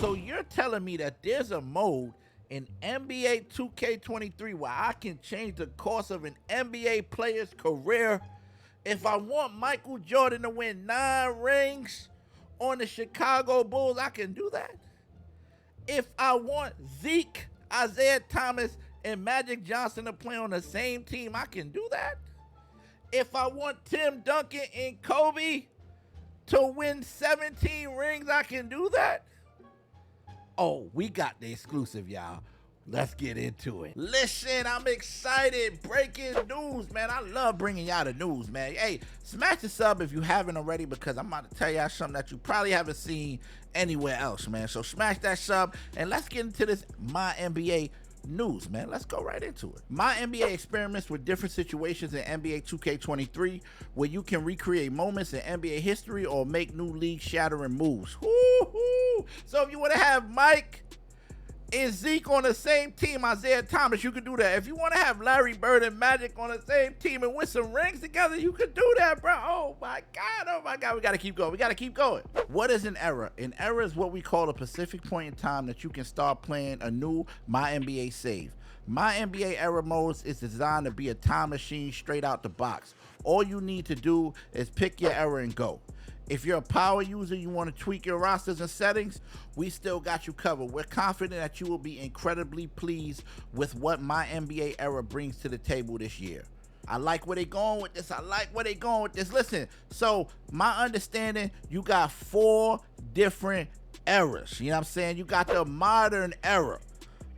So you're telling me that there's a mode in NBA 2K23 where I can change the course of an NBA player's career? If I want Michael Jordan to win 9 rings on the Chicago Bulls, I can do that. If I want Zeke, Isaiah Thomas, and Magic Johnson to play on the same team, I can do that. If I want Tim Duncan and Kobe to win 17 rings, I can do that. Oh, we got the exclusive, y'all. Let's get into it. Listen, I'm excited. Breaking news, man. I love bringing y'all the news, man. Hey, smash the sub if you haven't already, because I'm about to tell y'all something that you probably haven't seen anywhere else, man. So smash that sub and let's get into this MyNBA news, man. Let's go right into it. MyNBA experiments with different situations in NBA 2K23 where you can recreate moments in NBA history or make new league-shattering moves. Woo-hoo! So if you want to have Mike and Zeke on the same team, Isaiah Thomas, you can do that. If you want to have Larry Bird and Magic on the same team and win some rings together, you can do that, bro. Oh my God, we gotta keep going. What is an era? An era is what we call a specific point in time that you can start playing a new MyNBA save. MyNBA Era Modes is designed to be a time machine straight out the box. All you need to do is pick your era and go. If you're a power user, you want to tweak your rosters and settings, we still got you covered. We're confident that you will be incredibly pleased with what MyNBA Era brings to the table this year. I like where they going with this. Listen, so my understanding, you got 4 different eras. You know what I'm saying? You got the modern era.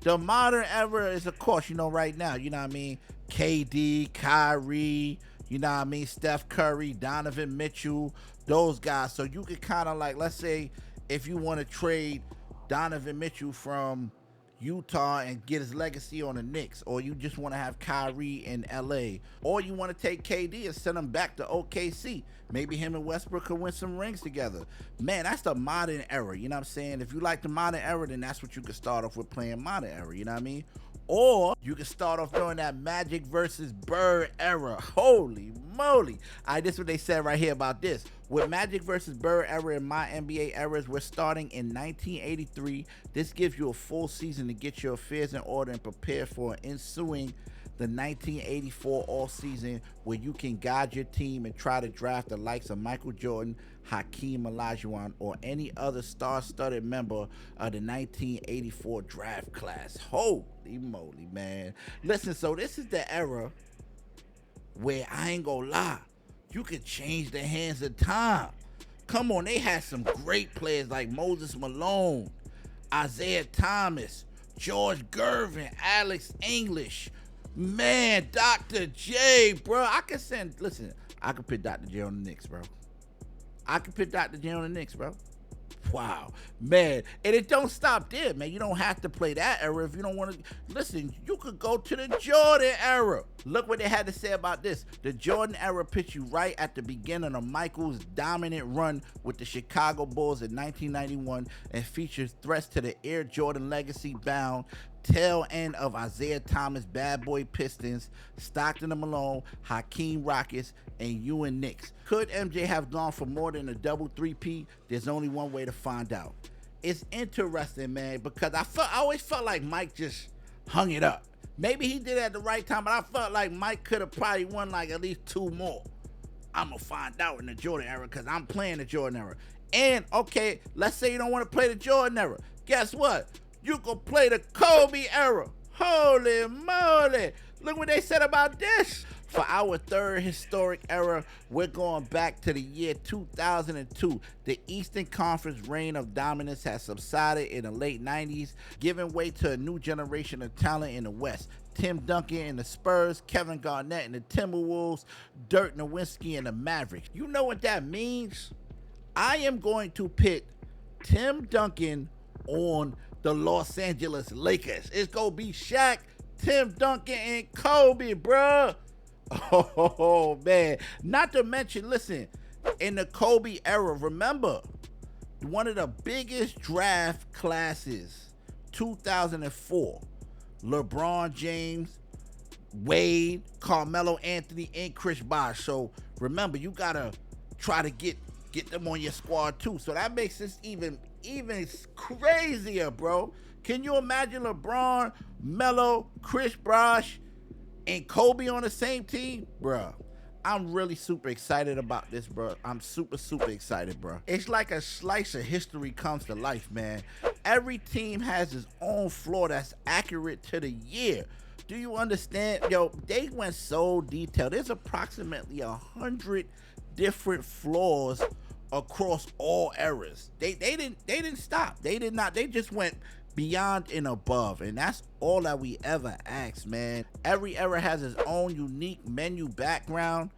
The modern era is, of course, you know, right now, you know what I mean? KD, Kyrie, you know what I mean? Steph Curry, Donovan Mitchell, those guys. So you could kind of like, let's say if you want to trade Donovan Mitchell from Utah and get his legacy on the Knicks, or you just want to have Kyrie in LA, or you want to take KD and send him back to OKC. Maybe him and Westbrook could win some rings together. Man, that's the modern era, you know what I'm saying? If you like the modern era, then that's what you could start off with, playing modern era, you know what I mean? Or you can start off during that Magic versus Bird era. Holy moly. All right, this is what they said right here about this. With Magic versus Bird era and MyNBA eras, we're starting in 1983. This gives you a full season to get your affairs in order and prepare for ensuing the 1984 all-season, where you can guide your team and try to draft the likes of Michael Jordan, Hakeem Olajuwon, or any other star-studded member of the 1984 draft class. Holy moly, man. Listen, so this is the era where, I ain't gonna lie, you could change the hands of time. Come on, they had some great players like Moses Malone, Isaiah Thomas, George Gervin, Alex English, man, Dr. J, bro. I could put Dr. J on the Knicks, bro. Wow, man. And it don't stop there, man. You don't have to play that era if you don't want to. Listen, you could go to the Jordan era. Look what they had to say about this. The Jordan era puts you right at the beginning of Michael's dominant run with the Chicago Bulls in 1991 and features threats to the Air Jordan legacy bound tail end of Isaiah Thomas, Bad Boy Pistons, Stockton and Malone, Hakeem Rockets, and Ewing Knicks. Could MJ have gone for more than a double 3P? There's only one way to find out. It's interesting, man, because I always felt like Mike just hung it up. Maybe he did it at the right time, but I felt like Mike could have probably won like at least 2 more. I'm going to find out in the Jordan era, because I'm playing the Jordan era. And, okay, let's say you don't want to play the Jordan era. Guess what? You can play the Kobe era. Holy moly. Look what they said about this. For our 3rd historic era, we're going back to the year 2002. The Eastern Conference reign of dominance has subsided in the late 90s, giving way to a new generation of talent in the West. Tim Duncan in the Spurs, Kevin Garnett in the Timberwolves, Dirk Nowitzki in the Mavericks. You know what that means? I am going to pit Tim Duncan on the Los Angeles Lakers. It's gonna be Shaq, Tim Duncan, and Kobe, bruh. Oh, man. Not to mention, listen, in the Kobe era, remember, one of the biggest draft classes, 2004, LeBron James, Wade, Carmelo Anthony, and Chris Bosh. So remember, you gotta try to get them on your squad too. So that makes this even even crazier, bro. Can you imagine LeBron, Melo, Chris Bosh, and Kobe on the same team? Bruh, I'm really super excited about this, bro. I'm super, super excited, bro. It's like a slice of history comes to life, man. Every team has its own floor that's accurate to the year. Do you understand? Yo, they went so detailed. There's approximately 100 different floors across all eras. They didn't stop. They did not. They just went beyond and above, and that's all that we ever asked, man. Every era has its own unique menu background,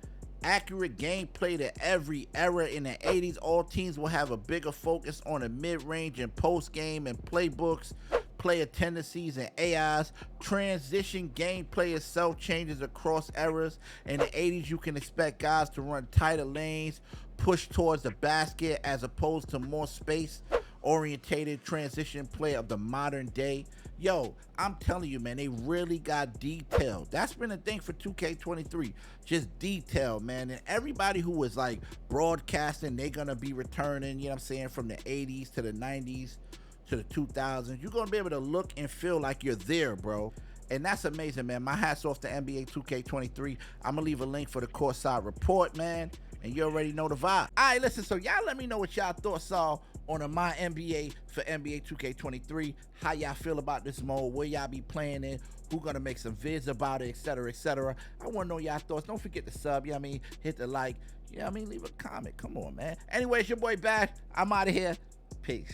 accurate gameplay to every era. In the 80s, all teams will have a bigger focus on the mid-range and post-game and playbooks, player tendencies and AIs. Transition gameplay itself changes across eras. In the 80s, you can expect guys to run tighter lanes, push towards the basket as opposed to more space orientated transition play of the modern day. Yo, I'm telling you, man, they really got detailed. That's been a thing for 2K23, just detail, man. And everybody who was like broadcasting, they're gonna be returning, you know what I'm saying, from the 80s to the 90s to the 2000s. You're gonna be able to look and feel like you're there, bro. And that's amazing, man. My hat's off to NBA 2K23. I'm gonna leave a link for the courtside report, man. And you already know the vibe. All right, listen, so y'all let me know what y'all thoughts are on the MyNBA for NBA 2K23. How y'all feel about this mode? Where y'all be playing in? Who gonna make some vids about it, etc., etc. I wanna know y'all thoughts. Don't forget to sub, you know what I mean? Hit the like, you know what I mean? Leave a comment. Come on, man. Anyways, your boy Bad. I'm out of here. Peace.